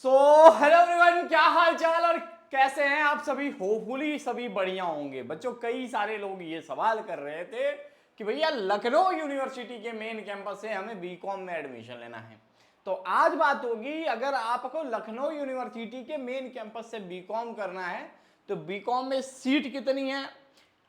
So hello everyone, क्या हाल चाल और कैसे हैं आप सभी। होपफुली सभी बढ़िया होंगे। बच्चों, कई सारे लोग ये सवाल कर रहे थे कि भैया लखनऊ यूनिवर्सिटी के मेन कैंपस से हमें बीकॉम में एडमिशन लेना है। तो आज बात होगी, अगर आपको लखनऊ यूनिवर्सिटी के मेन कैंपस से बीकॉम करना है तो बीकॉम में सीट कितनी है,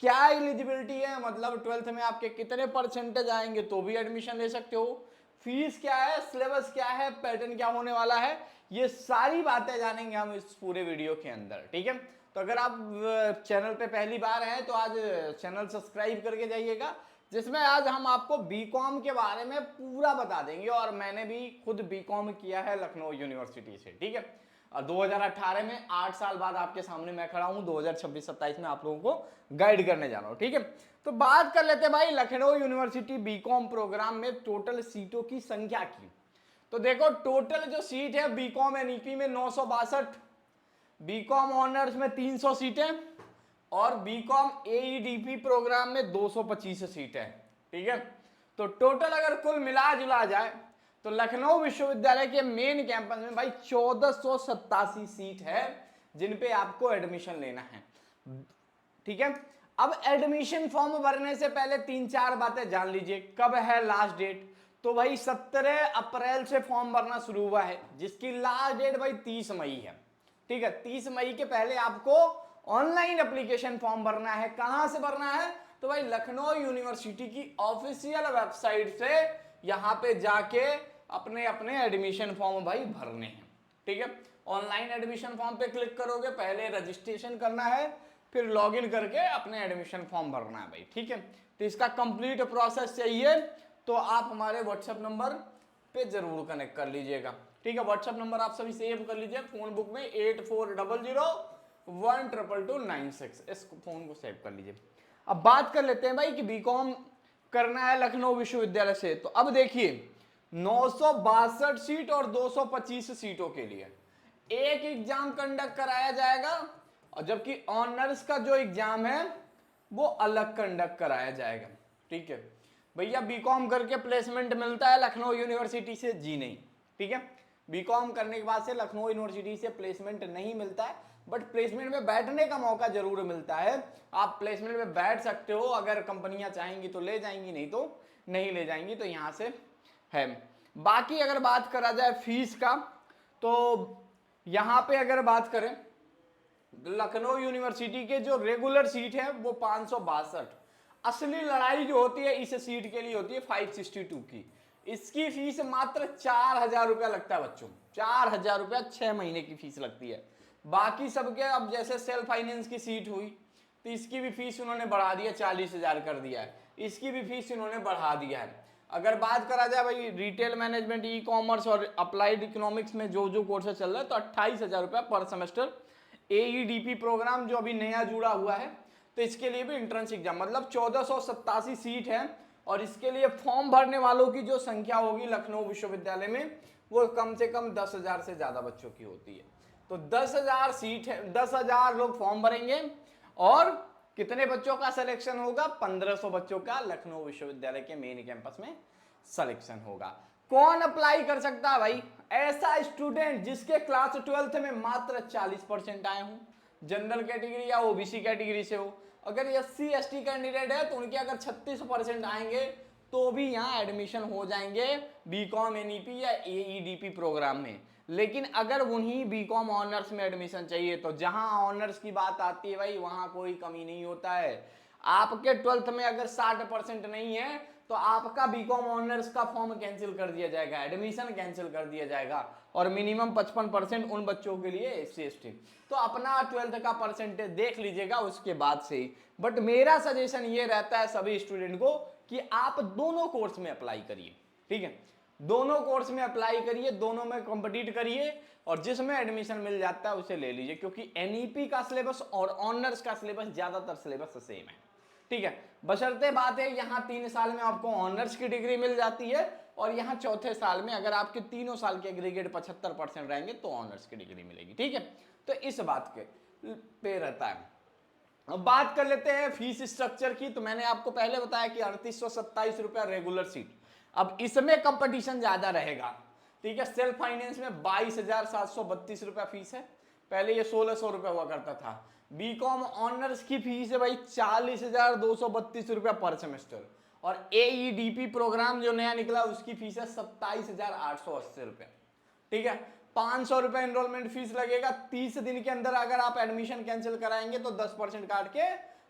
क्या एलिजिबिलिटी है, मतलब 12th में आपके कितने परसेंटेज आएंगे तो भी एडमिशन ले सकते हो, फीस क्या है, सिलेबस क्या है, पैटर्न क्या होने वाला है, ये सारी बातें जानेंगे हम इस पूरे वीडियो के अंदर। ठीक है, तो अगर आप चैनल पे पहली बार हैं तो आज चैनल सब्सक्राइब करके जाइएगा, जिसमें आज हम आपको बीकॉम के बारे में पूरा बता देंगे। और मैंने भी खुद बीकॉम किया है लखनऊ यूनिवर्सिटी से। ठीक है, और 2018 में 8 साल बाद आपके सामने मैं खड़ा हूं, 2026-27 में आप लोगों को गाइड करने जा रहा हूं। ठीक है, तो बात कर लेते हैं भाई लखनऊ यूनिवर्सिटी बीकॉम प्रोग्राम में टोटल सीटों की संख्या की। तो देखो, टोटल जो सीट है बीकॉम एनईपी में 962, बीकॉम ऑनर्स में 300 सीटें और बीकॉम एईडीपी प्रोग्राम में 225 सीटें। ठीक है, तो टोटल अगर कुल मिला जुला जाए तो लखनऊ विश्वविद्यालय के मेन कैंपस में भाई 1487 सीट है जिन पे आपको एडमिशन लेना है। ठीक है, अब एडमिशन फॉर्म भरने से पहले 3-4 बातें जान लीजिए। कब है लास्ट डेट? तो भाई 17 अप्रैल से फॉर्म भरना शुरू हुआ है, जिसकी लास्ट डेट भाई 30 मई है। ठीक है, 30 मई के पहले आपको ऑनलाइन एप्लीकेशन फॉर्म भरना है। कहां से भरना है? तो भाई लखनऊ यूनिवर्सिटी की ऑफिशियल वेबसाइट से यहां पे जाके अपने अपने एडमिशन फॉर्म भाई भरने हैं। ठीक है, ऑनलाइन एडमिशन फॉर्म पे क्लिक करोगे, पहले रजिस्ट्रेशन करना है, फिर लॉगिन करके अपने एडमिशन फॉर्म भरना है भाई। ठीक है, तो इसका कंप्लीट प्रोसेस चाहिए तो आप हमारे व्हाट्सएप नंबर पे जरूर कनेक्ट कर लीजिएगा। ठीक है, व्हाट्सएप नंबर आप सभी सेव कर लीजिए फोन बुक में 8400122296। इस फोन को सेव कर लीजिए। अब बात कर लेते हैं भाई कि बीकॉम करना है लखनऊ विश्वविद्यालय से। तो अब देखिए, 962 सीट और 225 सीटों के लिए एक एग्जाम कंडक्ट कराया जाएगा, और जबकि ऑनर्स का जो एग्जाम है वो अलग कंडक्ट कराया जाएगा। ठीक है भैया, बीकॉम करके प्लेसमेंट मिलता है लखनऊ यूनिवर्सिटी से? जी नहीं। ठीक है, बीकॉम करने के बाद से लखनऊ यूनिवर्सिटी से प्लेसमेंट नहीं मिलता है, बट प्लेसमेंट में बैठने का मौका जरूर मिलता है। आप प्लेसमेंट में बैठ सकते हो, अगर कंपनियां चाहेंगी तो ले जाएंगी, नहीं तो नहीं ले जाएंगी। तो यहां से है। बाकी अगर बात करा जाए फीस का, तो यहां पे अगर बात करें लखनऊ यूनिवर्सिटी के जो रेगुलर सीट है वो 562। असली लड़ाई जो होती है इस सीट के लिए होती है 562 की। इसकी फीस मात्र 4000 रुपया लगता है बच्चों, 4000 रुपया 6 महीने की फीस लगती है। बाकी सबके अब जैसे सेल्फ फाइनेंस की सीट हुई तो इसकी भी फीस उन्होंने बढ़ा दिया, 40,000 कर दिया है। इसकी भी फीस उन्होंने बढ़ा दिया है। अगर बात करा जाए भाई रिटेल मैनेजमेंट, ई कॉमर्स और अप्लाइड इकोनॉमिक्स में जो जो कोर्सेज चल रहा है तो 28,000 रुपया पर सेमेस्टर। एईडीपी प्रोग्राम जो अभी नया जुड़ा हुआ है तो इसके लिए भी एंट्रेंस एग्जाम, मतलब 1487 सीट है। और इसके लिए फॉर्म भरने वालों की जो संख्या होगी लखनऊ विश्वविद्यालय में वो कम से कम 10,000 से ज्यादा बच्चों की होती है। तो 10,000 सीट है, 10,000 लोग फॉर्म भरेंगे और कितने बच्चों का सिलेक्शन होगा? 1500 बच्चों का लखनऊ विश्वविद्यालय के मेन कैंपस में सिलेक्शन होगा। कौन अप्लाई कर सकता है भाई? ऐसा स्टूडेंट जिसके क्लास 12th में मात्र 40% आए हों, जनरल कैटेगरी या ओबीसी कैटेगरी से हो। अगर एससी एसटी कैंडिडेट है तो उनके अगर 36% आएंगे तो भी यहाँ एडमिशन हो जाएंगे बीकॉम एनईपी या एईडीपी प्रोग्राम में। लेकिन अगर उन्हीं बीकॉम ऑनर्स में एडमिशन चाहिए तो जहां ऑनर्स की बात आती है भाई वहां कोई कमी नहीं होता है। आपके 12th में अगर 60% नहीं है तो आपका बीकॉम ऑनर्स का फॉर्म कैंसिल कर दिया जाएगा, एडमिशन कैंसिल कर दिया जाएगा। और मिनिमम 55% उन बच्चों के लिए एससी एसटी। तो अपना 12th का परसेंटेज देख लीजिएगा उसके बाद से ही। बट मेरा सजेशन ये रहता है सभी स्टूडेंट को कि आप दोनों कोर्स में अप्लाई करिए। ठीक है, दोनों कोर्स में अप्लाई करिए, दोनों में कॉम्पिटिट करिए और जिसमें एडमिशन मिल जाता है उसे ले लीजिए, क्योंकि एनईपी का सिलेबस और ऑनर्स का सिलेबस ज्यादातर सिलेबस सेम है। ठीक है, बशर्ते बात है यहाँ 3 साल में आपको ऑनर्स की डिग्री मिल जाती है और यहाँ चौथे साल में अगर आपके तीनों साल के एग्रीगेट 75% रहेंगे तो ऑनर्स की डिग्री मिलेगी। ठीक है, तो इस बात के पे रहता है। अब बात कर लेते हैं फीस स्ट्रक्चर की। तो मैंने आपको पहले बताया कि 3827 रुपया रेगुलर सीट। अब इसमें कंपटीशन ज्यादा रहेगा ठीक है। सेल्फ फाइनेंस में 22,732 रुपया फीस है, पहले ये 1,600 रुपया हुआ करता था। बीकॉम ऑनर्स की फीस है भाई 40,232 रुपया पर सेमेस्टर, और एईडीपी प्रोग्राम जो नया निकला उसकी फीस है 27,880 रुपया, ठीक है। 500 रुपया एनरोलमेंट फीस लगेगा। 30 दिन के अंदर अगर आप एडमिशन कैंसिल कराएंगे तो 10% काट के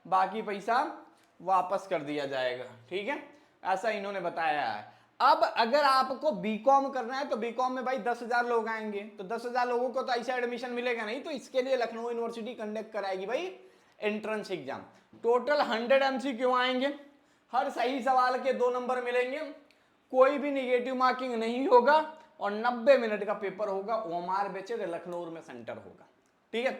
बाकी पैसा वापस कर दिया जाएगा, ठीक है। ऐसा इन्होंने बताया है। अब अगर आपको बीकॉम करना है तो बीकॉम में भाई 10,000 लोग आएंगे, तो 10,000 लोगों को तो ऐसा एडमिशन मिलेगा नहीं, तो इसके लिए लखनऊ यूनिवर्सिटी कंडक्ट कराएगी भाई एंट्रेंस एग्जाम। टोटल 100 MCQ आएंगे, हर सही सवाल के 2 नंबर मिलेंगे, कोई भी निगेटिव मार्किंग नहीं होगा, और 90 मिनट का पेपर होगा। ओमार बेचेड लखनऊ में सेंटर होगा, ठीक है।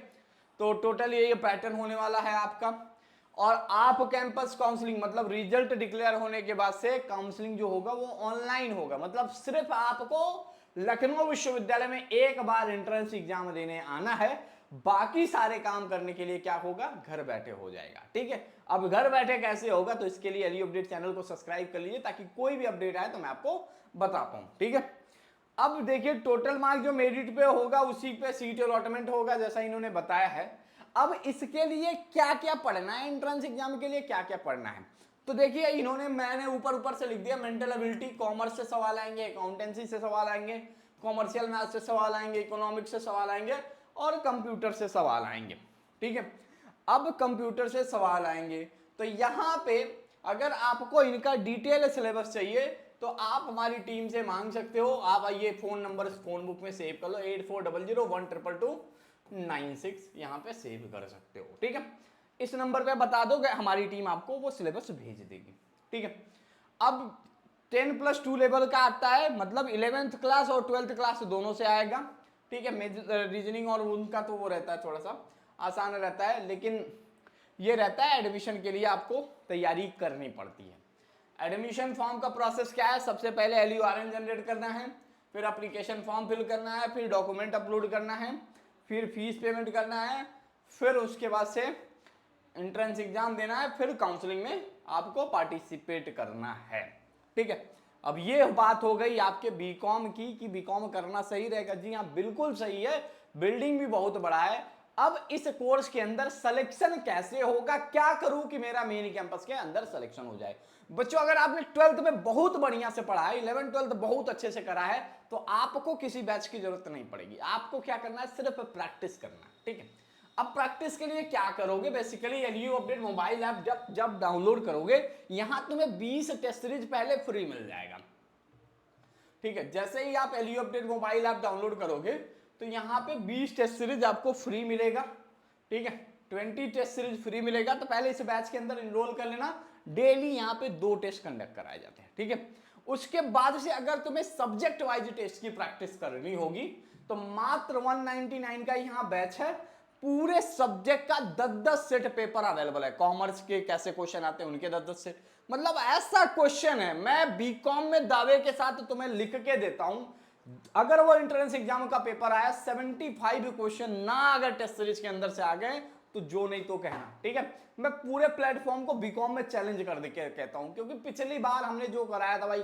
तो टोटल ये पैटर्न होने वाला है आपका। और आप कैंपस काउंसलिंग मतलब रिजल्ट डिक्लेयर होने के बाद से काउंसलिंग जो होगा वो ऑनलाइन होगा, मतलब सिर्फ आपको लखनऊ विश्वविद्यालय में एक बार एंट्रेंस एग्जाम देने आना है, बाकी सारे काम करने के लिए क्या होगा, घर बैठे हो जाएगा, ठीक है। अब घर बैठे कैसे होगा, तो इसके लिए एलयू अपडेट चैनल को सब्सक्राइब कर लीजिए ताकि कोई भी अपडेट आए तो मैं आपको बता पाऊं, ठीक है। अब देखिए टोटल मार्क जो मेरिट पे होगा उसी पे सीट अलॉटमेंट होगा, जैसा इन्होंने बताया है। अब इसके लिए क्या क्या पढ़ना है, एंट्रेंस एग्जाम के लिए क्या क्या पढ़ना है, तो देखिए इन्होंने मैंने ऊपर से लिख दिया। मेंटल एबिलिटी, कॉमर्स से सवाल आएंगे, अकाउंटेंसी से सवाल आएंगे, कॉमर्शियल मैथ से सवाल आएंगे, इकोनॉमिक्स से सवाल आएंगे, और कंप्यूटर से सवाल आएंगे, ठीक है। अब कंप्यूटर से सवाल आएंगे तो यहाँ पे अगर आपको इनका डिटेल सिलेबस चाहिए तो आप हमारी टीम से मांग सकते हो। आप आइए, फोन नंबर फोन बुक में सेव कर लो, 8400122296 यहाँ पे सेव कर सकते हो, ठीक है। इस नंबर पे बता दो कि हमारी टीम आपको वो सिलेबस भेज देगी, ठीक है। अब 10+2 लेवल का आता है, मतलब 11th क्लास और 12th क्लास दोनों से आएगा, ठीक है। रीजनिंग और उनका तो वो रहता है थोड़ा सा आसान रहता है, लेकिन ये रहता है एडमिशन के लिए आपको तैयारी करनी पड़ती है। एडमिशन फॉर्म का प्रोसेस क्या है, सबसे पहले LURN जनरेट करना है, फिर एप्लीकेशन फॉर्म फिल करना है, फिर डॉक्यूमेंट अपलोड करना है, फिर फीस पेमेंट करना है, फिर उसके बाद से एंट्रेंस एग्जाम देना है, फिर काउंसलिंग में आपको पार्टिसिपेट करना है, ठीक है। अब ये बात हो गई आपके बीकॉम की कि बीकॉम करना सही रहेगा। जी हाँ, बिल्कुल सही है, बिल्डिंग भी बहुत बड़ा है। अब इस कोर्स के अंदर सिलेक्शन कैसे होगा, क्या करूं कि मेरा मेन कैंपस के अंदर सिलेक्शन हो जाए। बच्चों अगर आपने 12th में बहुत बढ़िया से पढ़ा है, 11 12 बहुत अच्छे से करा है, तो आपको किसी बैच की जरूरत नहीं पड़ेगी। आपको क्या करना है, सिर्फ प्रैक्टिस करना है, ठीक है। अब प्रैक्टिस के लिए क्या करोगे, basically L U update mobile app जब डाउनलोड करोगे, यहां तुम्हें 20 टेस्ट सीरीज पहले फ्री मिल जाएगा, ठीक है। जैसे ही आप L U update mobile app download करोगे तो यहाँ पे 20 टेस्ट सीरीज आपको फ्री मिलेगा, ठीक है। 20 टेस्ट सीरीज फ्री मिलेगा, तो पहले इस बैच के अंदर इनरोल कर लेना। डेली यहाँ पे 2 टेस्ट कंडक्ट कराए जाते हैं, ठीक है। उसके बाद से अगर तुम्हें सब्जेक्ट वाइज टेस्ट की प्रैक्टिस करनी होगी तो मात्र 199 का यहाँ बैच है। पूरे सब्जेक्ट का 10-10 सेट पेपर अवेलेबल है। कॉमर्स के कैसे क्वेश्चन आते हैं उनके 10-10 सेट, मतलब ऐसा क्वेश्चन है मैं बीकॉम में दावे के साथ तुम्हें लिख के देता हूं। अगर वो एंट्रेंस एग्जाम का पेपर आया 75 क्वेश्चन ना अगर टेस्ट सीरीज के अंदर से आ गए तो जो नहीं तो कहना, ठीक है। मैं पूरे प्लेटफॉर्म को बीकॉम में चैलेंज कर दे के कहता हूं, क्योंकि पिछली बार हमने जो कराया था भाई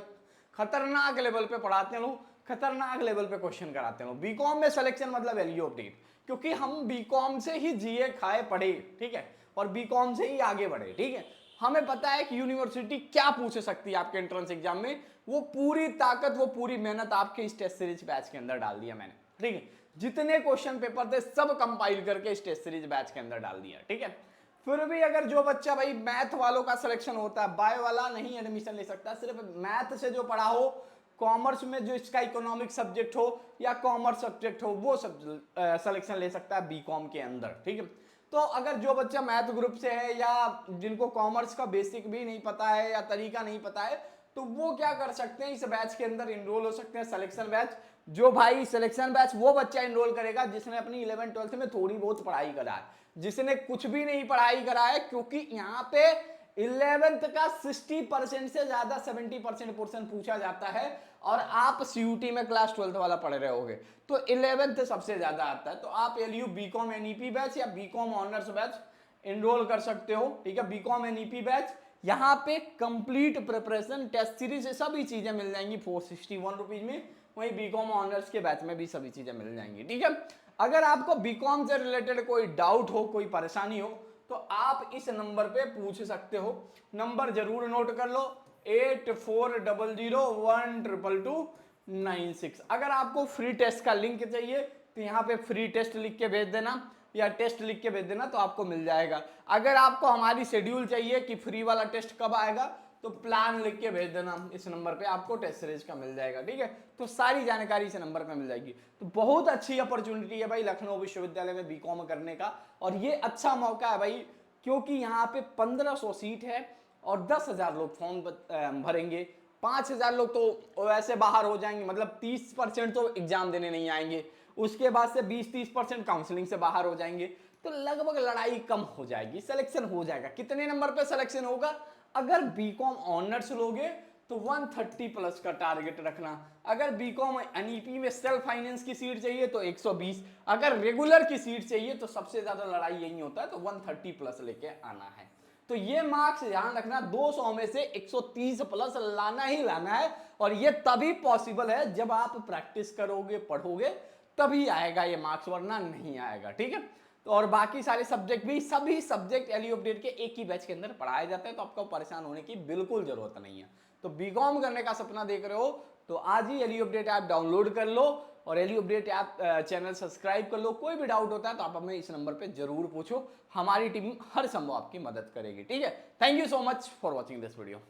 खतरनाक लेवल पे पढ़ाते हैं लोग, खतरनाक लेवल पे क्वेश्चन कराते हैं लोग। बीकॉम में सिलेक्शन मतलब एलयू अपडेट, क्योंकि हम बीकॉम से ही जीए खाए पढ़े, ठीक है, और बीकॉम से ही आगे बढ़े, ठीक है। हमें पता है कि यूनिवर्सिटी क्या पूछ सकती है आपके एंट्रेंस एग्जाम में, वो पूरी ताकत वो पूरी मेहनत आपके इस टेस्ट सीरीज बैच के अंदर डाल दिया मैंने, ठीक है। जितने क्वेश्चन पेपर थे सब कंपाइल करके इस टेस्ट सीरीज बैच के अंदर डाल दिया, ठीक है। फिर भी अगर जो बच्चा भाई मैथ वालों का सिलेक्शन होता है, बायो वाला नहीं एडमिशन ले सकता, सिर्फ मैथ से जो पढ़ा हो, कॉमर्स में जो इसका इकोनॉमिक सब्जेक्ट हो या कॉमर्स सब्जेक्ट हो, वो सब सिलेक्शन ले सकता है बीकॉम के अंदर, ठीक है। तो अगर जो बच्चा मैथ ग्रुप से है या जिनको कॉमर्स का बेसिक भी नहीं पता है या तरीका नहीं पता है, तो वो क्या कर सकते हैं, इस बैच के अंदर इनरोल हो सकते हैं, सिलेक्शन बैच। जो भाई सिलेक्शन बैच वो बच्चा इनरोल करेगा जिसने अपनी 11 12 में थोड़ी बहुत पढ़ाई करा है, जिसने कुछ भी नहीं पढ़ाई करा है, क्योंकि यहाँ पे 11th का 60% से ज्यादा 70% पोर्शन पूछा जाता है, और आप सीयूटी में क्लास 12th वाला पढ़ रहे होगे तो 11th सबसे ज्यादा आता है। तो आप एलयू बीकॉम एनईपी बैच या बीकॉम ऑनर्स बैच इनरोल कर सकते हो, ठीक है। बीकॉम एनईपी बैच, यहाँ पे कंप्लीट प्रिपरेशन, टेस्ट सीरीज, सभी चीजें मिल जाएंगी 461 रुपीज में। वहीं बीकॉम ऑनर्स के बैच में भी सभी चीजें मिल जाएंगी, ठीक है। अगर आपको बीकॉम से रिलेटेड कोई डाउट हो, कोई परेशानी हो, तो आप इस नंबर पे पूछ सकते हो। नंबर जरूर नोट कर लो, 8400122296। अगर आपको फ्री टेस्ट का लिंक चाहिए तो यहाँ पे फ्री टेस्ट लिख के भेज देना या टेस्ट लिख के भेज देना, तो आपको मिल जाएगा। अगर आपको हमारी शेड्यूल चाहिए कि फ्री वाला टेस्ट कब आएगा, तो प्लान लिख के भेज देना इस नंबर पे, आपको टेस्ट सीरीज का मिल जाएगा, ठीक है। तो सारी जानकारी इस नंबर पे मिल जाएगी। तो बहुत अच्छी अपॉर्चुनिटी है भाई लखनऊ विश्वविद्यालय में बीकॉम करने का, और ये अच्छा मौका है भाई, क्योंकि यहाँ पे 1500 सीट है और 10,000 लोग फॉर्म भरेंगे। 5,000 लोग तो वैसे बाहर हो जाएंगे, मतलब 30% तो एग्जाम देने नहीं आएंगे, उसके बाद से 20-30% काउंसलिंग से बाहर हो जाएंगे। तो लगभग लड़ाई कम हो जाएगी, सिलेक्शन हो जाएगा। कितने नंबर पे सिलेक्शन होगा? अगर बीकॉम ऑनर्स लोगे तो 130 प्लस का टारगेट रखना। अगर बीकॉम एनईपी में सेल्फ फाइनेंस की सीट चाहिए तो 120, अगर रेगुलर की सीट चाहिए तो सबसे ज्यादा लड़ाई यही होता है, तो 130 प्लस लेके आना है। तो ये मार्क्स ध्यान रखना, 200 में से 130 प्लस लाना ही लाना है, और ये तभी पॉसिबल है जब आप प्रैक्टिस करोगे, पढ़ोगे, तभी आएगा ये मार्क्स, वरना नहीं आएगा, ठीक है। तो और बाकी सारे सब्जेक्ट भी, सभी सब्जेक्ट एलयू अपडेट के एक ही बैच के अंदर पढ़ाए जाते हैं, तो आपको परेशान होने की बिल्कुल जरूरत नहीं है। तो बीकॉम करने का सपना देख रहे हो तो आज ही एलयू अपडेट ऐप डाउनलोड कर लो और L U update app channel subscribe कर लो। कोई भी डाउट होता है तो आप हमें इस नंबर पे जरूर पूछो, हमारी टीम हर संभव आपकी मदद करेगी, ठीक है। Thank you so much for watching this video.